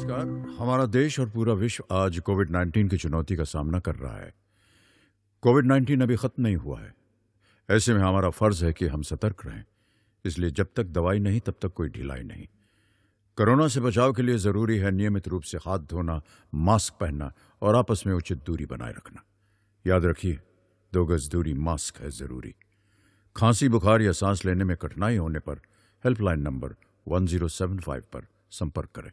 नमस्कार। हमारा देश और पूरा विश्व आज कोविड-19 की चुनौती का सामना कर रहा है। कोविड-19 अभी खत्म नहीं हुआ है। ऐसे में हमारा फर्ज है कि हम सतर्क रहें। इसलिए जब तक दवाई नहीं तब तक कोई ढिलाई नहीं। कोरोना से बचाव के लिए जरूरी है नियमित रूप से हाथ धोना, मास्क पहनना और आपस में उचित दूरी बनाए रखना। याद रखिए, 2 गज दूरी मास्क है जरूरी। खांसी, बुखार या सांस लेने में कठिनाई होने पर हेल्पलाइन नंबर 1075 पर संपर्क करें।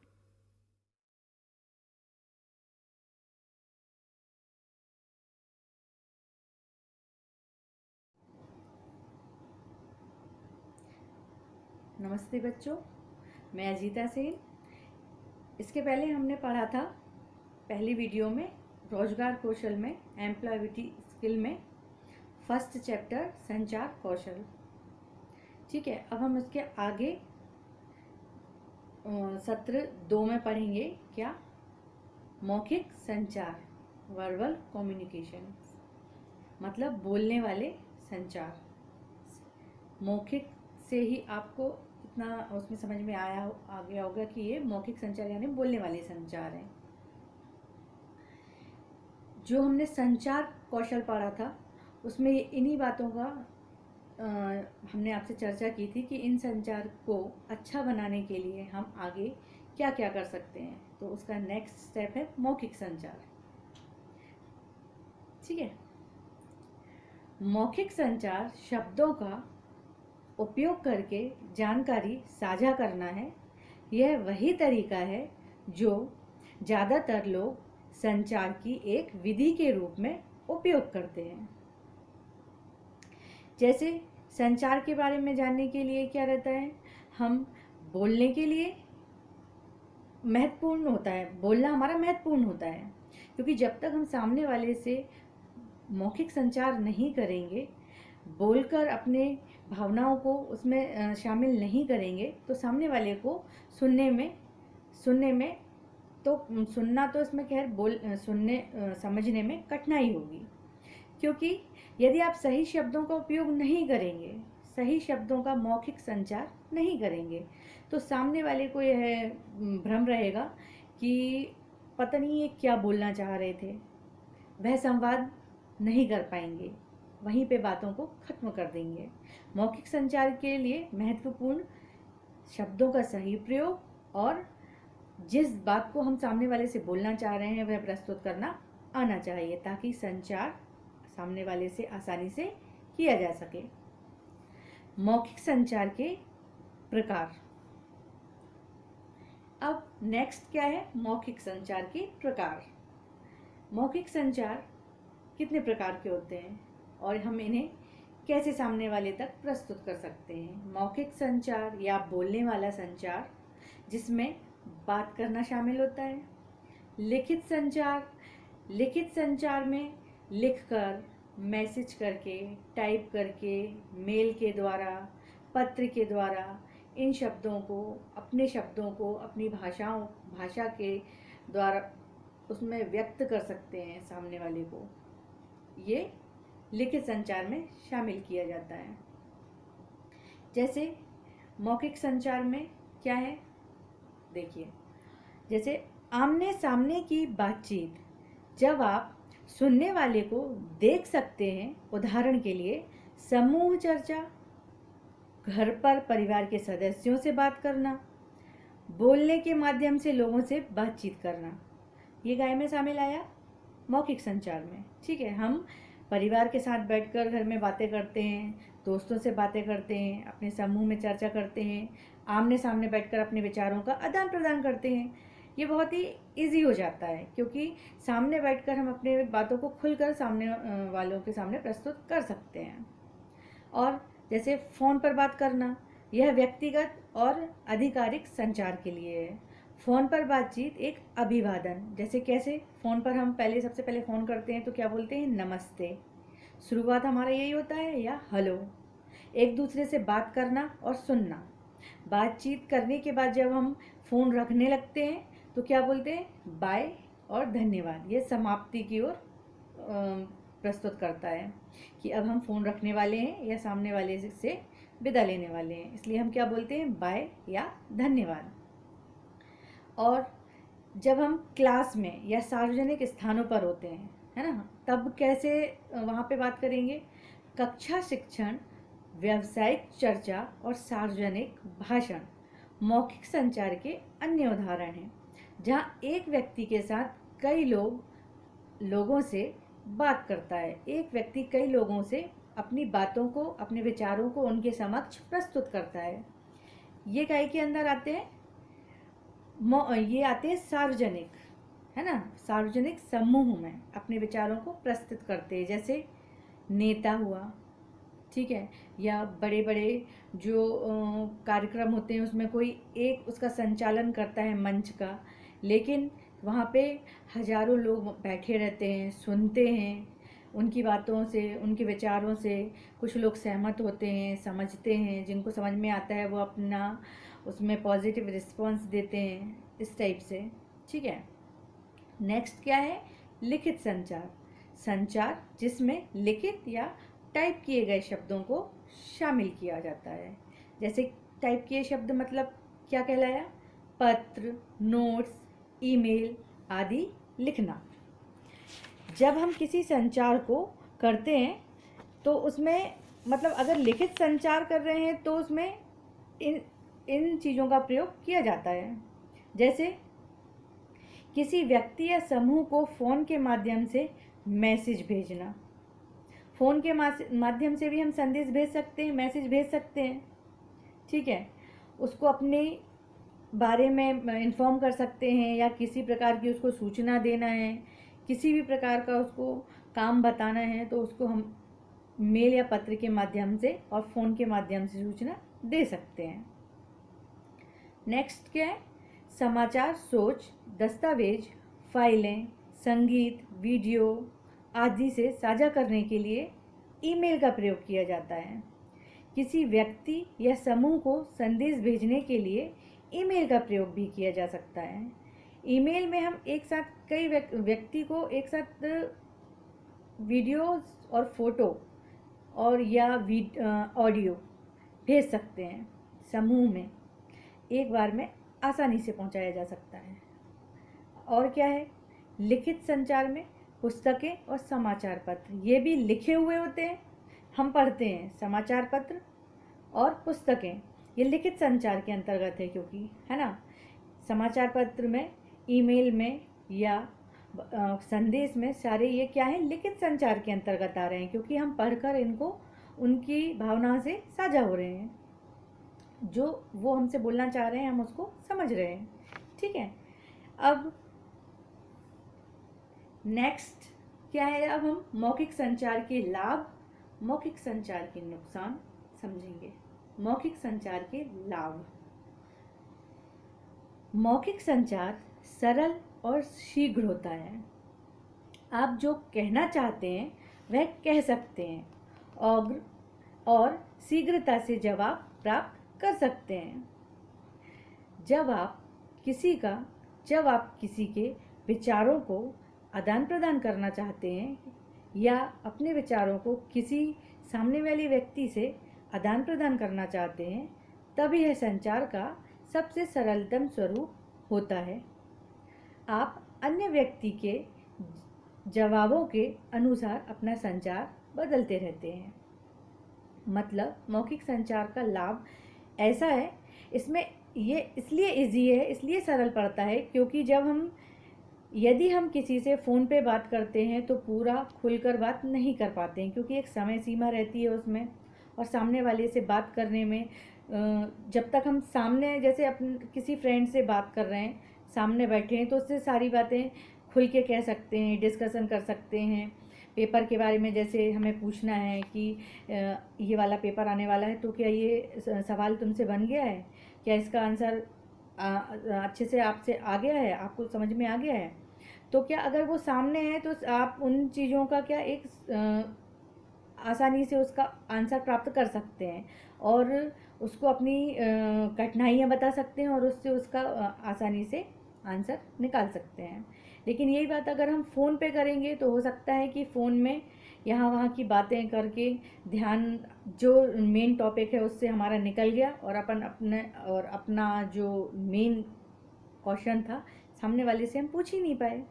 नमस्ते बच्चों, मैं अजीता सेन। इसके पहले हमने पढ़ा था पहली वीडियो में रोजगार कौशल में एम्प्लॉयबिलिटी स्किल में फर्स्ट चैप्टर संचार कौशल। ठीक है, अब हम इसके आगे सत्र 2 में पढ़ेंगे क्या? मौखिक संचार, वर्बल कम्युनिकेशन, मतलब बोलने वाले संचार। मौखिक से ही आपको इतना उसमें समझ में आ गया होगा कि ये मौखिक संचार यानी बोलने वाले संचार है। जो हमने संचार कौशल पढ़ा था उसमें इन्हीं बातों का हमने आपसे चर्चा की थी कि इन संचार को अच्छा बनाने के लिए हम आगे क्या क्या कर सकते हैं। तो उसका नेक्स्ट स्टेप है मौखिक संचार। ठीक है, मौखिक संचार शब्दों का उपयोग करके जानकारी साझा करना है। यह वही तरीका है जो ज़्यादातर लोग संचार की एक विधि के रूप में उपयोग करते हैं। जैसे संचार के बारे में जानने के लिए क्या रहता है, हम बोलने के लिए महत्वपूर्ण होता है, बोलना हमारा महत्वपूर्ण होता है, क्योंकि जब तक हम सामने वाले से मौखिक संचार नहीं करेंगे, बोलकर अपने भावनाओं को उसमें शामिल नहीं करेंगे तो सामने वाले को सुनने में तो सुनना तो इसमें खैर समझने में कठिनाई होगी। क्योंकि यदि आप सही शब्दों का उपयोग नहीं करेंगे, सही शब्दों का मौखिक संचार नहीं करेंगे, तो सामने वाले को यह भ्रम रहेगा कि पता नहीं ये क्या बोलना चाह रहे थे। वह संवाद नहीं कर पाएंगे, वहीं पे बातों को खत्म कर देंगे। मौखिक संचार के लिए महत्वपूर्ण शब्दों का सही प्रयोग और जिस बात को हम सामने वाले से बोलना चाह रहे हैं वह प्रस्तुत करना आना चाहिए, ताकि संचार सामने वाले से आसानी से किया जा सके। मौखिक संचार के प्रकार। अब नेक्स्ट क्या है? मौखिक संचार के प्रकार। मौखिक संचार कितने प्रकार के होते हैं और हम इन्हें कैसे सामने वाले तक प्रस्तुत कर सकते हैं? मौखिक संचार या बोलने वाला संचार, जिसमें बात करना शामिल होता है। लिखित संचार, लिखित संचार में लिखकर, मैसेज करके, टाइप करके, मेल के द्वारा, पत्र के द्वारा इन शब्दों को, अपने शब्दों को अपनी भाषा के द्वारा उसमें व्यक्त कर सकते हैं सामने वाले को। ये लिखित संचार में शामिल किया जाता है। जैसे मौखिक संचार में क्या है, देखिए, जैसे आमने सामने की बातचीत, जब आप सुनने वाले को देख सकते हैं। उदाहरण के लिए समूह चर्चा, घर पर परिवार के सदस्यों से बात करना, बोलने के माध्यम से लोगों से बातचीत करना, ये गाय में शामिल आया मौखिक संचार में। ठीक है, हम परिवार के साथ बैठकर घर में बातें करते हैं, दोस्तों से बातें करते हैं, अपने समूह में चर्चा करते हैं, आमने सामने बैठकर अपने विचारों का आदान प्रदान करते हैं। ये बहुत ही इजी हो जाता है, क्योंकि सामने बैठकर हम अपने बातों को खुलकर सामने वालों के सामने प्रस्तुत कर सकते हैं। और जैसे फ़ोन पर बात करना, यह व्यक्तिगत और आधिकारिक संचार के लिए है। फ़ोन पर बातचीत एक अभिवादन, जैसे कैसे फ़ोन पर हम सबसे पहले फ़ोन करते हैं तो क्या बोलते हैं? नमस्ते। शुरुआत हमारा यही होता है, या हेलो। एक दूसरे से बात करना और सुनना। बातचीत करने के बाद जब हम फ़ोन रखने लगते हैं तो क्या बोलते हैं? बाय और धन्यवाद। ये समाप्ति की ओर प्रस्तुत करता है कि अब हम फ़ोन रखने वाले हैं या सामने वाले से विदा लेने वाले हैं, इसलिए हम क्या बोलते हैं? बाय या धन्यवाद। और जब हम क्लास में या सार्वजनिक स्थानों पर होते हैं, है ना, तब कैसे वहाँ पे बात करेंगे? कक्षा शिक्षण, व्यावसायिक चर्चा और सार्वजनिक भाषण मौखिक संचार के अन्य उदाहरण हैं, जहाँ एक व्यक्ति के साथ कई लोगों से बात करता है। एक व्यक्ति कई लोगों से अपनी बातों को, अपने विचारों को उनके समक्ष प्रस्तुत करता है। ये काय के अंदर आते हैं? ये आते हैं सार्वजनिक, है ना, सार्वजनिक समूह में अपने विचारों को प्रस्तुत करते हैं, जैसे नेता हुआ, ठीक है, या बड़े बड़े जो कार्यक्रम होते हैं उसमें कोई एक उसका संचालन करता है मंच का, लेकिन वहाँ पे हजारों लोग बैठे रहते हैं, सुनते हैं उनकी बातों से, उनके विचारों से। कुछ लोग सहमत होते हैं, समझते हैं, जिनको समझ में आता है वो अपना उसमें पॉजिटिव रिस्पॉन्स देते हैं, इस टाइप से, ठीक है। नेक्स्ट क्या है? लिखित संचार। संचार जिसमें लिखित या टाइप किए गए शब्दों को शामिल किया जाता है। जैसे टाइप किए शब्द मतलब क्या कहलाया? पत्र, नोट्स, ईमेल आदि लिखना। जब हम किसी संचार को करते हैं तो उसमें मतलब अगर लिखित संचार कर रहे हैं तो उसमें इन चीज़ों का प्रयोग किया जाता है। जैसे किसी व्यक्ति या समूह को फ़ोन के माध्यम से मैसेज भेजना। फ़ोन के माध्यम से भी हम संदेश भेज सकते हैं, मैसेज भेज सकते हैं, ठीक है। उसको अपने बारे में इन्फॉर्म कर सकते हैं या किसी प्रकार की उसको सूचना देना है, किसी भी प्रकार का उसको काम बताना है तो उसको हम मेल या पत्र के माध्यम से और फ़ोन के माध्यम से सूचना दे सकते हैं। नेक्स्ट क्या है? समाचार, सोच, दस्तावेज, फाइलें, संगीत, वीडियो आदि से साझा करने के लिए ईमेल का प्रयोग किया जाता है। किसी व्यक्ति या समूह को संदेश भेजने के लिए ईमेल का प्रयोग भी किया जा सकता है। ईमेल में हम एक साथ कई व्यक्ति को एक साथ वीडियो और फोटो और या ऑडियो भेज सकते हैं। समूह में एक बार में आसानी से पहुंचाया जा सकता है। और क्या है? लिखित संचार में पुस्तकें और समाचार पत्र, ये भी लिखे हुए होते हैं, हम पढ़ते हैं। समाचार पत्र और पुस्तकें ये लिखित संचार के अंतर्गत है, क्योंकि, है ना, समाचार पत्र में, ईमेल में या संदेश में सारे ये क्या है? लिखित संचार के अंतर्गत आ रहे हैं, क्योंकि हम पढ़कर इनको उनकी भावना से साझा हो रहे हैं। जो वो हमसे बोलना चाह रहे हैं हम उसको समझ रहे हैं, ठीक है। अब नेक्स्ट क्या है? अब हम मौखिक संचार के लाभ, मौखिक संचार के नुकसान समझेंगे। मौखिक संचार के लाभ। मौखिक संचार सरल और शीघ्र होता है। आप जो कहना चाहते हैं वह कह सकते हैं और शीघ्रता से जवाब प्राप्त कर सकते हैं। जब आप किसी के विचारों को आदान प्रदान करना चाहते हैं या अपने विचारों को किसी सामने वाले व्यक्ति से आदान प्रदान करना चाहते हैं, तब यह संचार का सबसे सरलतम स्वरूप होता है। आप अन्य व्यक्ति के जवाबों के अनुसार अपना संचार बदलते रहते हैं। मतलब मौखिक संचार का लाभ ऐसा है, इसमें ये इसलिए इजी है, इसलिए सरल पड़ता है, क्योंकि यदि हम किसी से फ़ोन पे बात करते हैं तो पूरा खुलकर बात नहीं कर पाते हैं, क्योंकि एक समय सीमा रहती है उसमें। और सामने वाले से बात करने में जब तक हम सामने, जैसे किसी फ्रेंड से बात कर रहे हैं, सामने बैठे हैं, तो उससे सारी बातें खुल के कह सकते हैं, डिस्कशन कर सकते हैं। पेपर के बारे में जैसे हमें पूछना है कि ये वाला पेपर आने वाला है, तो क्या ये सवाल तुमसे बन गया है, क्या इसका आंसर अच्छे से आपसे आ गया है, आपको समझ में आ गया है। तो क्या अगर वो सामने है तो आप उन चीज़ों का क्या एक आसानी से उसका आंसर प्राप्त कर सकते हैं और उसको अपनी कठिनाइयाँ बता सकते हैं और उससे उसका आसानी से आंसर निकाल सकते हैं। लेकिन यही बात अगर हम फ़ोन पे करेंगे तो हो सकता है कि फ़ोन में यहाँ वहाँ की बातें करके ध्यान जो मेन टॉपिक है उससे हमारा निकल गया और अपना जो मेन क्वेश्चन था सामने वाले से हम पूछ ही नहीं पाए।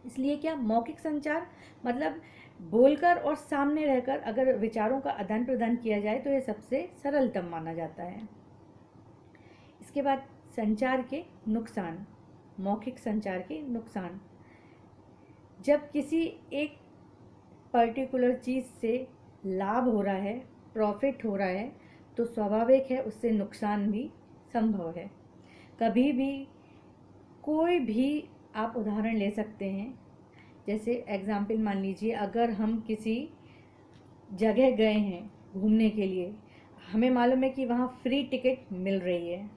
इसलिए क्या मौखिक संचार मतलब बोलकर और सामने रहकर अगर विचारों का आदान प्रदान किया जाए तो यह सबसे सरलतम माना जाता है। इसके बाद संचार के नुकसान, मौखिक संचार के नुकसान। जब किसी एक पर्टिकुलर चीज़ से लाभ हो रहा है, प्रॉफिट हो रहा है, तो स्वाभाविक है उससे नुकसान भी संभव है। कभी भी कोई भी आप उदाहरण ले सकते हैं, जैसे एग्जाम्पल मान लीजिए, अगर हम किसी जगह गए हैं घूमने के लिए, हमें मालूम है कि वहाँ फ्री टिकट मिल रही है,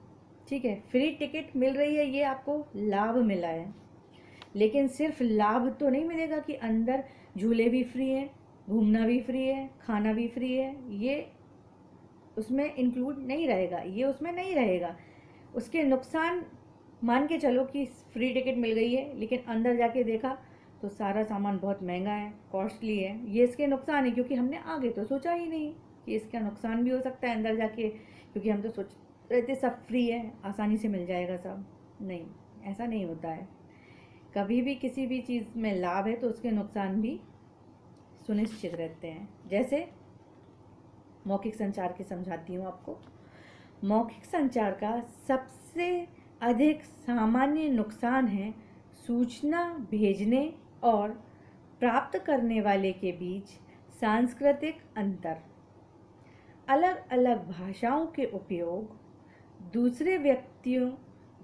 ठीक है, फ्री टिकट मिल रही है, ये आपको लाभ मिला है। लेकिन सिर्फ लाभ तो नहीं मिलेगा कि अंदर झूले भी फ्री हैं, घूमना भी फ्री है, खाना भी फ्री है, ये उसमें इंक्लूड नहीं रहेगा, ये उसमें नहीं रहेगा। उसके नुकसान मान के चलो कि फ्री टिकट मिल गई है, लेकिन अंदर जाके देखा तो सारा सामान बहुत महंगा है, कॉस्टली है, ये इसके नुकसान है, क्योंकि हमने आगे तो सोचा ही नहीं कि इसका नुकसान भी हो सकता है अंदर जाके, क्योंकि हम तो सोच रहे थे सब फ्री है, आसानी से मिल जाएगा सब। नहीं, ऐसा नहीं होता है। कभी भी किसी भी चीज़ में लाभ है तो उसके नुकसान भी सुनिश्चित रहते हैं। जैसे मौखिक संचार के समझाती हूँ आपको। मौखिक संचार का सबसे अधिक सामान्य नुकसान है सूचना भेजने और प्राप्त करने वाले के बीच सांस्कृतिक अंतर। अलग अलग भाषाओं के उपयोग, दूसरे व्यक्तियों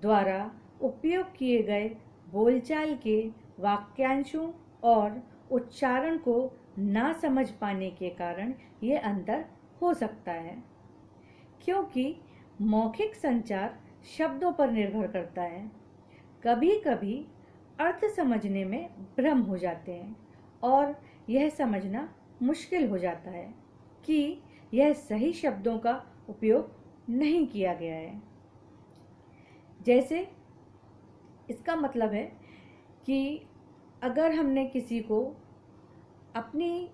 द्वारा उपयोग किए गए बोलचाल के वाक्यांशों और उच्चारण को ना समझ पाने के कारण ये अंतर हो सकता है। क्योंकि मौखिक संचार शब्दों पर निर्भर करता है, कभी कभी अर्थ समझने में भ्रम हो जाते हैं और यह समझना मुश्किल हो जाता है कि यह सही शब्दों का उपयोग नहीं किया गया है। जैसे इसका मतलब है कि अगर हमने किसी को अपनी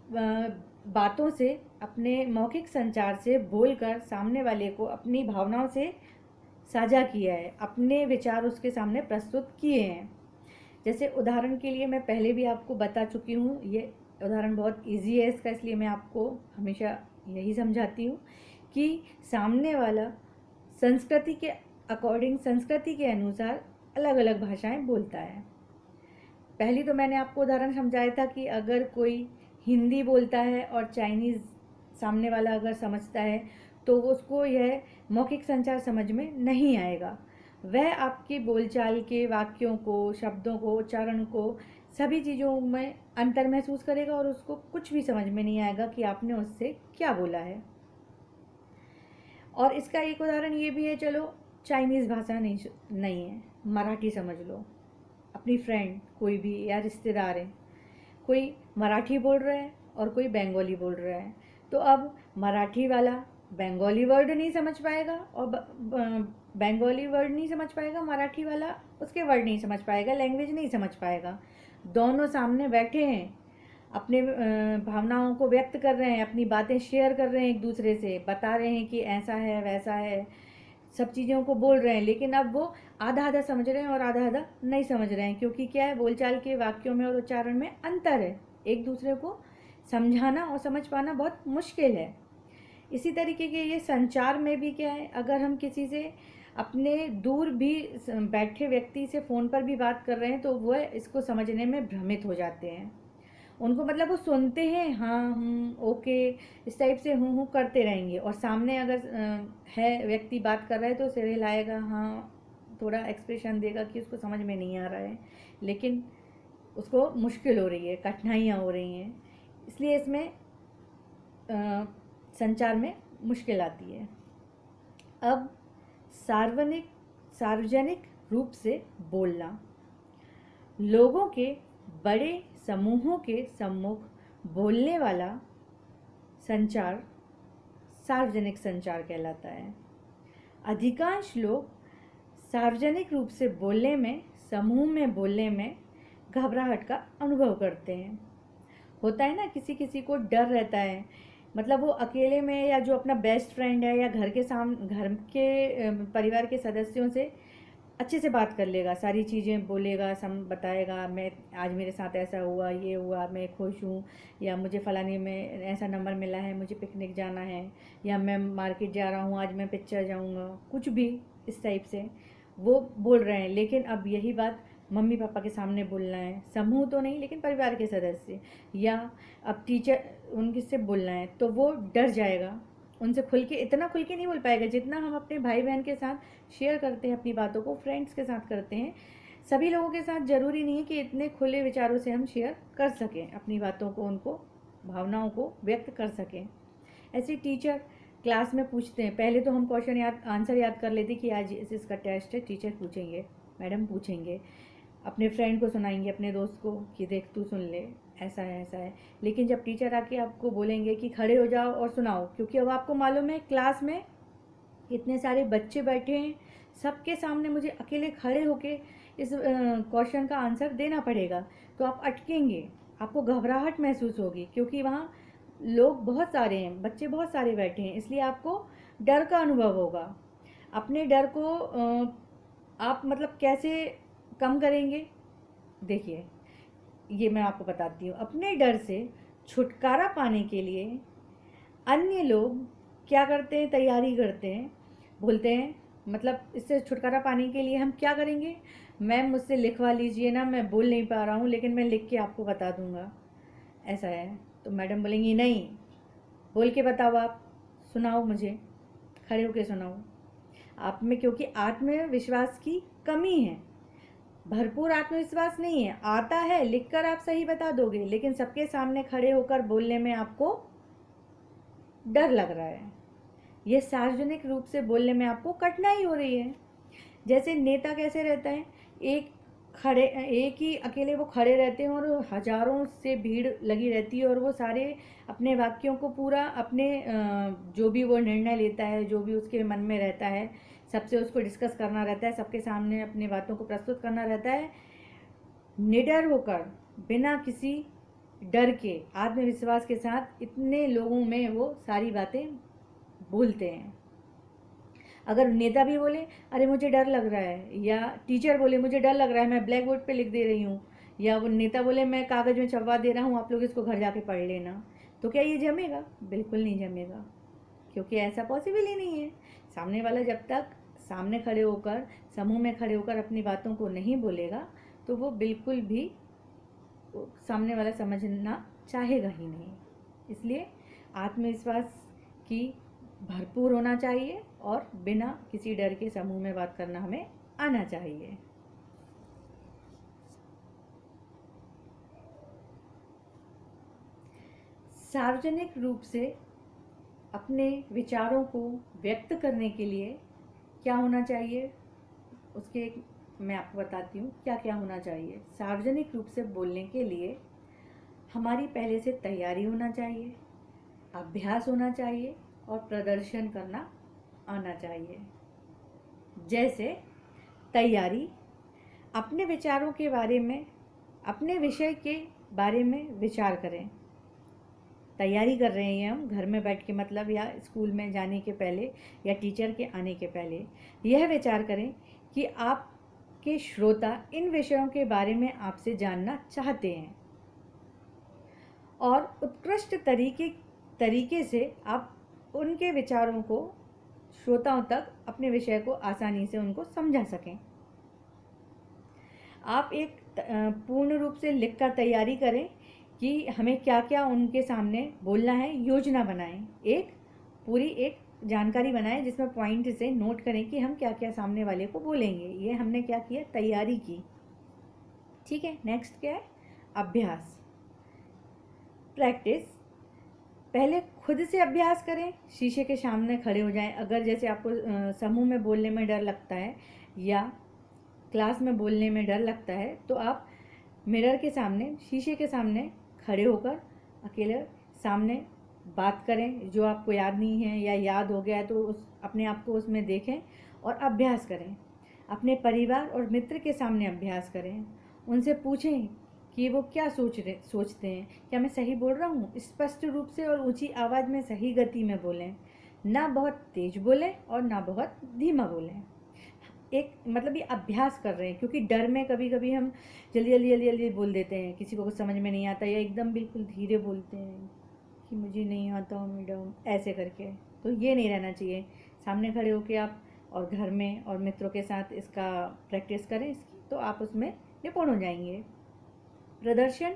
बातों से, अपने मौखिक संचार से बोलकर सामने वाले को अपनी भावनाओं से साझा किया है, अपने विचार उसके सामने प्रस्तुत किए हैं। जैसे उदाहरण के लिए मैं पहले भी आपको बता चुकी हूँ, ये उदाहरण बहुत इजी है इसका, इसलिए मैं आपको हमेशा यही समझाती हूँ कि सामने वाला संस्कृति के अकॉर्डिंग, संस्कृति के अनुसार अलग अलग भाषाएं बोलता है। पहली तो मैंने आपको उदाहरण समझाया था कि अगर कोई हिंदी बोलता है और चाइनीज़ सामने वाला अगर समझता है तो उसको यह मौखिक संचार समझ में नहीं आएगा। वह आपकी बोलचाल के वाक्यों को, शब्दों को, उच्चारण को, सभी चीज़ों में अंतर महसूस करेगा और उसको कुछ भी समझ में नहीं आएगा कि आपने उससे क्या बोला है। और इसका एक उदाहरण ये भी है, चलो चाइनीज़ भाषा नहीं है, मराठी समझ लो। अपनी फ्रेंड कोई भी या रिश्तेदार है, कोई मराठी बोल रहा है और कोई बंगाली बोल रहा है, तो अब मराठी वाला बंगाली वर्ड नहीं समझ पाएगा और बंगाली वर्ड नहीं समझ पाएगा, मराठी वाला उसके वर्ड नहीं समझ पाएगा, लैंग्वेज नहीं समझ पाएगा। दोनों सामने बैठे हैं, अपने भावनाओं को व्यक्त कर रहे हैं, अपनी बातें शेयर कर रहे हैं, एक दूसरे से बता रहे हैं कि ऐसा है वैसा है, सब चीज़ों को बोल रहे हैं, लेकिन अब वो आधा आधा समझ रहे हैं और आधा आधा नहीं समझ रहे हैं, क्योंकि क्या है, बोलचाल के वाक्यों में और उच्चारण में अंतर है। एक दूसरे को समझाना और समझ पाना बहुत मुश्किल है। इसी तरीके के ये संचार में भी क्या है, अगर हम किसी से अपने दूर भी बैठे व्यक्ति से फ़ोन पर भी बात कर रहे हैं तो वह इसको समझने में भ्रमित हो जाते हैं। उनको मतलब वो सुनते हैं, हाँ ओके, इस टाइप से हूँ करते रहेंगे, और सामने अगर है व्यक्ति बात कर रहा है तो सिर हिलाएगा, हाँ थोड़ा एक्सप्रेशन देगा कि उसको समझ में नहीं आ रहा है, लेकिन उसको मुश्किल हो रही है, कठिनाइयाँ हो रही हैं, इसलिए इसमें संचार में मुश्किल आती है। अब सार्वजनिक रूप से बोलना, लोगों के बड़े समूहों के सम्मुख बोलने वाला संचार सार्वजनिक संचार कहलाता है। अधिकांश लोग सार्वजनिक रूप से बोलने में, समूह में बोलने में घबराहट का अनुभव करते हैं। होता है ना, किसी किसी को डर रहता है, मतलब वो अकेले में या जो अपना बेस्ट फ्रेंड है या घर के परिवार के सदस्यों से अच्छे से बात कर लेगा, सारी चीज़ें बोलेगा, सम बताएगा, मैं आज मेरे साथ ऐसा हुआ, ये हुआ, मैं खुश हूँ, या मुझे फ़लानी में ऐसा नंबर मिला है, मुझे पिकनिक जाना है, या मैं मार्केट जा रहा हूँ, आज मैं पिक्चर जाऊँगा, कुछ भी इस टाइप से वो बोल रहे हैं। लेकिन अब यही बात मम्मी पापा के सामने बोलना है, समूह तो नहीं लेकिन परिवार के सदस्य, या अब टीचर उनके से बोलना है, तो वो डर जाएगा, उनसे खुल के इतना खुल के नहीं बोल पाएगा जितना हम अपने भाई बहन के साथ शेयर करते हैं अपनी बातों को, फ्रेंड्स के साथ करते हैं। सभी लोगों के साथ ज़रूरी नहीं है कि इतने खुले विचारों से हम शेयर कर सकें अपनी बातों को, उनको भावनाओं को व्यक्त कर सकें। ऐसे टीचर क्लास में पूछते हैं, पहले तो हम क्वेश्चन याद आंसर याद कर लेते कि आज इसका टेस्ट है, टीचर पूछेंगे, मैडम पूछेंगे, अपने फ्रेंड को सुनाएंगे, अपने दोस्त को कि देख तू सुन ले, ऐसा है ऐसा है। लेकिन जब टीचर आके आपको बोलेंगे कि खड़े हो जाओ और सुनाओ, क्योंकि अब आपको मालूम है क्लास में इतने सारे बच्चे बैठे हैं, सबके सामने मुझे अकेले खड़े होके इस क्वेश्चन का आंसर देना पड़ेगा, तो आप अटकेंगे, आपको घबराहट महसूस होगी, क्योंकि वहाँ लोग बहुत सारे हैं, बच्चे बहुत सारे बैठे हैं, इसलिए आपको डर का अनुभव होगा। अपने डर को आप मतलब कैसे कम करेंगे, देखिए ये मैं आपको बताती हूँ। अपने डर से छुटकारा पाने के लिए अन्य लोग क्या करते हैं, तैयारी करते हैं, बोलते हैं, मतलब इससे छुटकारा पाने के लिए हम क्या करेंगे, मैम मुझसे लिखवा लीजिए ना, मैं बोल नहीं पा रहा हूँ लेकिन मैं लिख के आपको बता दूँगा, ऐसा है। तो मैडम बोलेंगी नहीं, बोल के बताओ, आप सुनाओ, मुझे खड़े होके सुनाओ। आप में क्योंकि आत्मविश्वास की कमी है, भरपूर आत्मविश्वास नहीं है, आता है, लिखकर आप सही बता दोगे, लेकिन सबके सामने खड़े होकर बोलने में आपको डर लग रहा है, ये सार्वजनिक रूप से बोलने में आपको कठिनाई हो रही है। जैसे नेता कैसे रहता है, एक ही अकेले वो खड़े रहते हैं और हजारों से भीड़ लगी रहती है, और वो सारे अपने वाक्यों को पूरा अपने जो भी वो निर्णय लेता है, जो भी उसके मन में रहता है, सबसे उसको डिस्कस करना रहता है, सबके सामने अपनी बातों को प्रस्तुत करना रहता है, निडर होकर, बिना किसी डर के, आत्मविश्वास के साथ इतने लोगों में वो सारी बातें बोलते हैं। अगर नेता भी बोले अरे मुझे डर लग रहा है, या टीचर बोले मुझे डर लग रहा है, मैं ब्लैक बोर्ड पे लिख दे रही हूँ, या वो नेता बोले मैं कागज़ में छपवा दे रहा हूँ, आप लोग इसको घर जाके पढ़ लेना, तो क्या ये जमेगा? बिल्कुल नहीं जमेगा, क्योंकि ऐसा पॉसिबल ही नहीं है। सामने वाला जब तक सामने खड़े होकर, समूह में खड़े होकर अपनी बातों को नहीं बोलेगा, तो वो बिल्कुल भी सामने वाला समझना चाहेगा ही नहीं। इसलिए आत्मविश्वास की भरपूर होना चाहिए, और बिना किसी डर के समूह में बात करना हमें आना चाहिए। सार्वजनिक रूप से अपने विचारों को व्यक्त करने के लिए क्या होना चाहिए, उसके मैं आपको बताती हूँ क्या क्या होना चाहिए। सार्वजनिक रूप से बोलने के लिए हमारी पहले से तैयारी होना चाहिए, अभ्यास होना चाहिए, और प्रदर्शन करना आना चाहिए। जैसे तैयारी, अपने विचारों के बारे में, अपने विषय के बारे में विचार करें। तैयारी कर रहे हैं हम घर में बैठ के, मतलब या स्कूल में जाने के पहले, या टीचर के आने के पहले, यह विचार करें कि आपके श्रोता इन विषयों के बारे में आपसे जानना चाहते हैं, और उत्कृष्ट तरीके से आप उनके विचारों को श्रोताओं तक, अपने विषय को आसानी से उनको समझा सकें। आप एक पूर्ण रूप से लिखकर तैयारी करें कि हमें क्या क्या उनके सामने बोलना है, योजना बनाएं, एक पूरी एक जानकारी बनाएं जिसमें पॉइंट से नोट करें कि हम क्या क्या सामने वाले को बोलेंगे। ये हमने क्या किया, तैयारी की। ठीक है, नेक्स्ट क्या है, अभ्यास, प्रैक्टिस। पहले खुद से अभ्यास करें, शीशे के सामने खड़े हो जाएं। अगर जैसे आपको समूह में बोलने में डर लगता है, या क्लास में बोलने में डर लगता है, तो आप मिरर के सामने, शीशे के सामने खड़े होकर अकेले सामने बात करें, जो आपको याद नहीं है या याद हो गया है तो उस अपने आप को उसमें देखें और अभ्यास करें। अपने परिवार और मित्र के सामने अभ्यास करें, उनसे पूछें कि वो क्या सोचते हैं, क्या मैं सही बोल रहा हूँ। स्पष्ट रूप से और ऊंची आवाज़ में सही गति में बोलें, ना बहुत तेज बोलें और ना बहुत धीमा बोलें। एक मतलब ये अभ्यास कर रहे हैं, क्योंकि डर में कभी कभी हम जल्दी जल्दी जल्दी जल्दी बोल देते हैं, किसी को कुछ समझ में नहीं आता, या एकदम बिल्कुल धीरे बोलते हैं कि मुझे नहीं आता मैडम ऐसे करके। तो ये नहीं रहना चाहिए। सामने खड़े होके आप और घर में और मित्रों के साथ इसका प्रैक्टिस करें इसकी, तो आप उसमें निपुण हो जाएंगे। प्रदर्शन,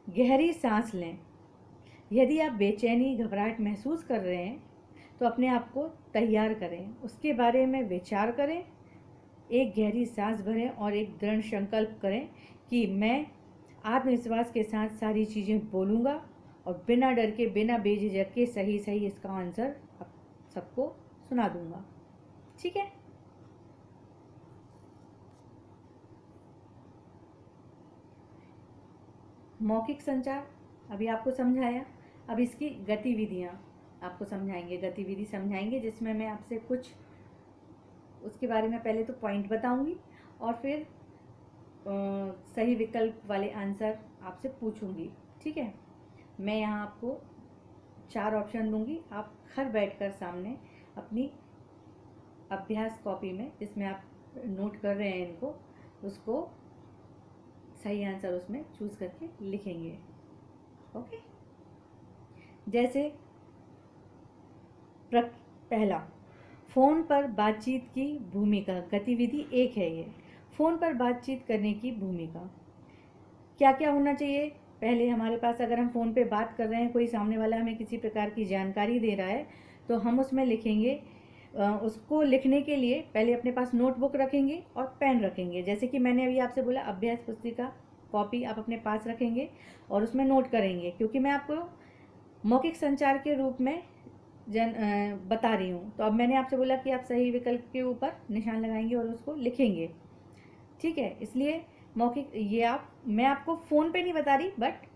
गहरी सांस लें। यदि आप बेचैनी घबराहट महसूस कर रहे हैं तो अपने आप को तैयार करें, उसके बारे में विचार करें, एक गहरी सांस भरें और एक दृढ़ संकल्प करें कि मैं आत्मविश्वास के साथ सारी चीज़ें बोलूँगा और बिना डर के, बिना बेझिझक के सही सही इसका आंसर आप सबको सुना दूँगा। ठीक है। मौखिक संचार अभी आपको समझाया, अब इसकी गतिविधियाँ आपको समझाएंगे, गतिविधि समझाएंगे, जिसमें मैं आपसे कुछ उसके बारे में पहले तो पॉइंट बताऊंगी और फिर सही विकल्प वाले आंसर आपसे पूछूंगी। ठीक है। मैं यहाँ आपको 4 ऑप्शन दूंगी, आप घर बैठकर सामने अपनी अभ्यास कॉपी में, जिसमें आप नोट कर रहे हैं इनको, उसको सही आंसर उसमें चूज करके लिखेंगे। ओके। जैसे पहला, फ़ोन पर बातचीत की भूमिका। गतिविधि 1 है ये, फ़ोन पर बातचीत करने की भूमिका। क्या क्या होना चाहिए? पहले हमारे पास, अगर हम फ़ोन पे बात कर रहे हैं, कोई सामने वाला हमें किसी प्रकार की जानकारी दे रहा है, तो हम उसमें लिखेंगे। उसको लिखने के लिए पहले अपने पास नोटबुक रखेंगे और पेन रखेंगे। जैसे कि मैंने अभी आपसे बोला, अभ्यास पुस्तिका कॉपी आप अपने पास रखेंगे और उसमें नोट करेंगे, क्योंकि मैं आपको मौखिक संचार के रूप में बता रही हूँ। तो अब मैंने आपसे बोला कि आप सही विकल्प के ऊपर निशान लगाएंगे और उसको लिखेंगे। ठीक है। इसलिए मौखिक, ये मैं आपको फ़ोन पे नहीं बता रही, बट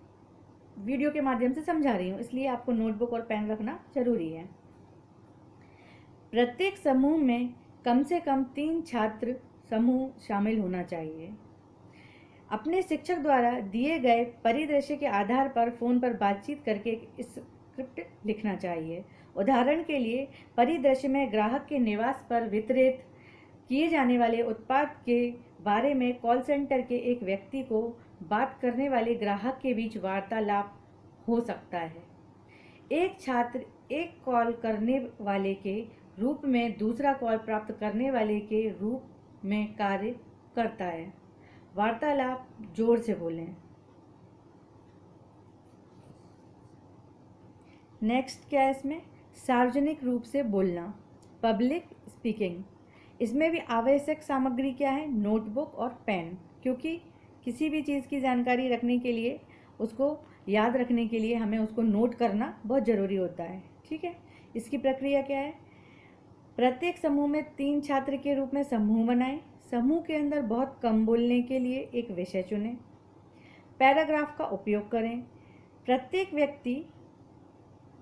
वीडियो के माध्यम से समझा रही हूँ, इसलिए आपको नोटबुक और पेन रखना जरूरी है। प्रत्येक समूह में कम से कम 3 छात्र समूह शामिल होना चाहिए। अपने शिक्षक द्वारा दिए गए परिदृश्य के आधार पर फ़ोन पर बातचीत करके एक स्क्रिप्ट लिखना चाहिए। उदाहरण के लिए, परिदृश्य में ग्राहक के निवास पर वितरित किए जाने वाले उत्पाद के बारे में कॉल सेंटर के एक व्यक्ति को बात करने वाले ग्राहक के बीच वार्तालाप हो सकता है। एक छात्र एक कॉल करने वाले के रूप में दूसरा कॉल प्राप्त करने वाले के रूप में कार्य करता है। वार्तालाप जोर से बोलें। नेक्स्ट क्या है इसमें? सार्वजनिक रूप से बोलना, पब्लिक स्पीकिंग। इसमें भी आवश्यक सामग्री क्या है? नोटबुक और पेन, क्योंकि किसी भी चीज़ की जानकारी रखने के लिए, उसको याद रखने के लिए हमें उसको नोट करना बहुत ज़रूरी होता है। ठीक है। इसकी प्रक्रिया क्या है? प्रत्येक समूह में 3 छात्र के रूप में समूह बनाएं। समूह के अंदर बहुत कम बोलने के लिए एक विषय चुनें। पैराग्राफ का उपयोग करें। प्रत्येक व्यक्ति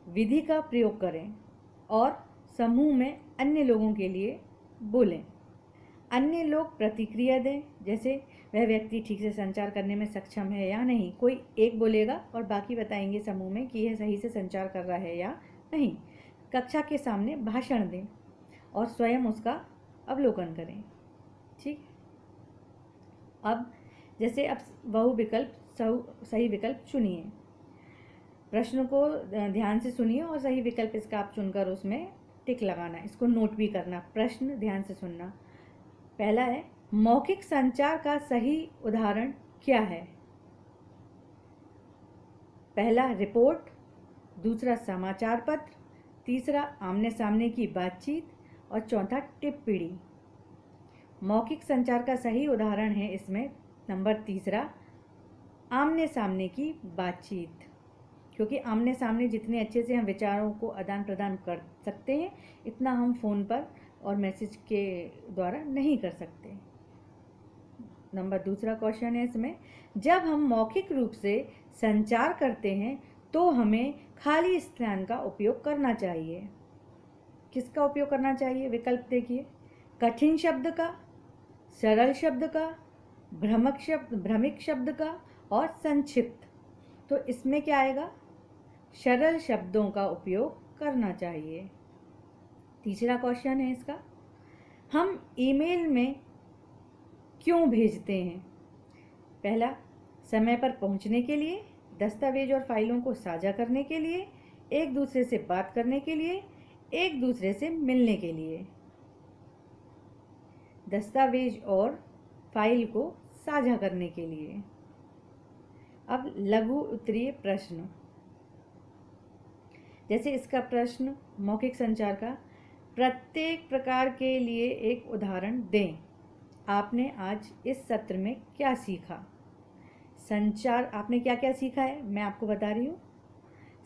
विधि का प्रयोग करें और समूह में अन्य लोगों के लिए बोलें। अन्य लोग प्रतिक्रिया दें, जैसे वह व्यक्ति ठीक से संचार करने में सक्षम है या नहीं। कोई एक बोलेगा और बाकी बताएंगे समूह में कि यह सही से संचार कर रहा है या नहीं। कक्षा के सामने भाषण दें और स्वयं उसका अवलोकन करें। ठीक। अब जैसे अब सही विकल्प चुनिए। प्रश्न को ध्यान से सुनिए और सही विकल्प इसका आप चुनकर उसमें टिक लगाना, इसको नोट भी करना। प्रश्न ध्यान से सुनना। पहला है, मौखिक संचार का सही उदाहरण क्या है? पहला रिपोर्ट, दूसरा समाचार पत्र, तीसरा आमने सामने की बातचीत और चौथा टिप्पणी। मौखिक संचार का सही उदाहरण है इसमें नंबर तीसरा, आमने सामने की बातचीत, क्योंकि आमने सामने जितने अच्छे से हम विचारों को आदान प्रदान कर सकते हैं, इतना हम फ़ोन पर और मैसेज के द्वारा नहीं कर सकते। नंबर दूसरा क्वेश्चन है इसमें, जब हम मौखिक रूप से संचार करते हैं तो हमें खाली स्थान का उपयोग करना चाहिए। किसका उपयोग करना चाहिए? विकल्प देखिए, कठिन शब्द का, सरल शब्द का, भ्रमिक शब्द का और संक्षिप्त। तो इसमें क्या आएगा? सरल शब्दों का उपयोग करना चाहिए। तीसरा क्वेश्चन है इसका, हम ईमेल में क्यों भेजते हैं? पहला, समय पर पहुंचने के लिए, दस्तावेज और फाइलों को साझा करने के लिए, एक दूसरे से बात करने के लिए, एक दूसरे से मिलने के लिए। दस्तावेज और फाइल को साझा करने के लिए। अब लघु उत्तरीय प्रश्न, जैसे इसका प्रश्न मौखिक संचार का, प्रत्येक प्रकार के लिए एक उदाहरण दें। आपने आज इस सत्र में क्या सीखा? संचार, आपने क्या क्या सीखा है मैं आपको बता रही हूँ।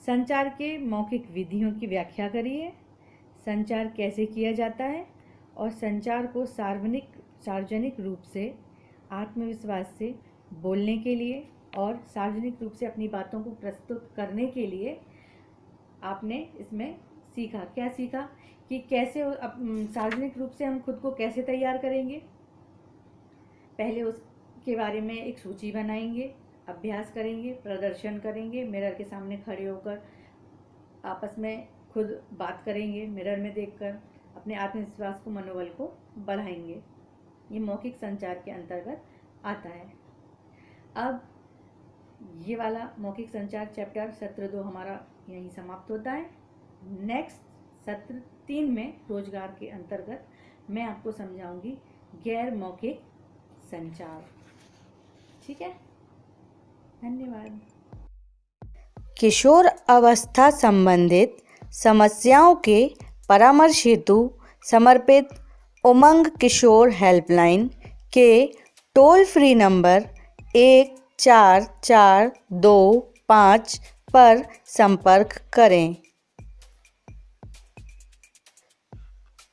संचार के मौखिक विधियों की व्याख्या करिए, संचार कैसे किया जाता है, और संचार को सार्वजनिक रूप से आत्मविश्वास से बोलने के लिए और सार्वजनिक रूप से अपनी बातों को प्रस्तुत करने के लिए आपने इसमें सीखा। क्या सीखा कि कैसे सार्वजनिक रूप से हम खुद को कैसे तैयार करेंगे। पहले उसके बारे में एक सूची बनाएंगे, अभ्यास करेंगे, प्रदर्शन करेंगे, मिरर के सामने खड़े होकर आपस में खुद बात करेंगे, मिरर में देखकर अपने आत्मविश्वास को, मनोबल को बढ़ाएंगे। ये मौखिक संचार के अंतर्गत आता है। अब ये वाला मौखिक संचार चैप्टर सत्र 2 हमारा यहीं समाप्त होता है। नेक्स्ट सत्र 3 में रोजगार के अंतर्गत मैं आपको समझाऊंगी गैर मौखिक संचार। ठीक है, धन्यवाद। किशोर अवस्था संबंधित समस्याओं के परामर्श हेतु समर्पित उमंग किशोर हेल्पलाइन के टोल फ्री नंबर 144225 पर संपर्क करें।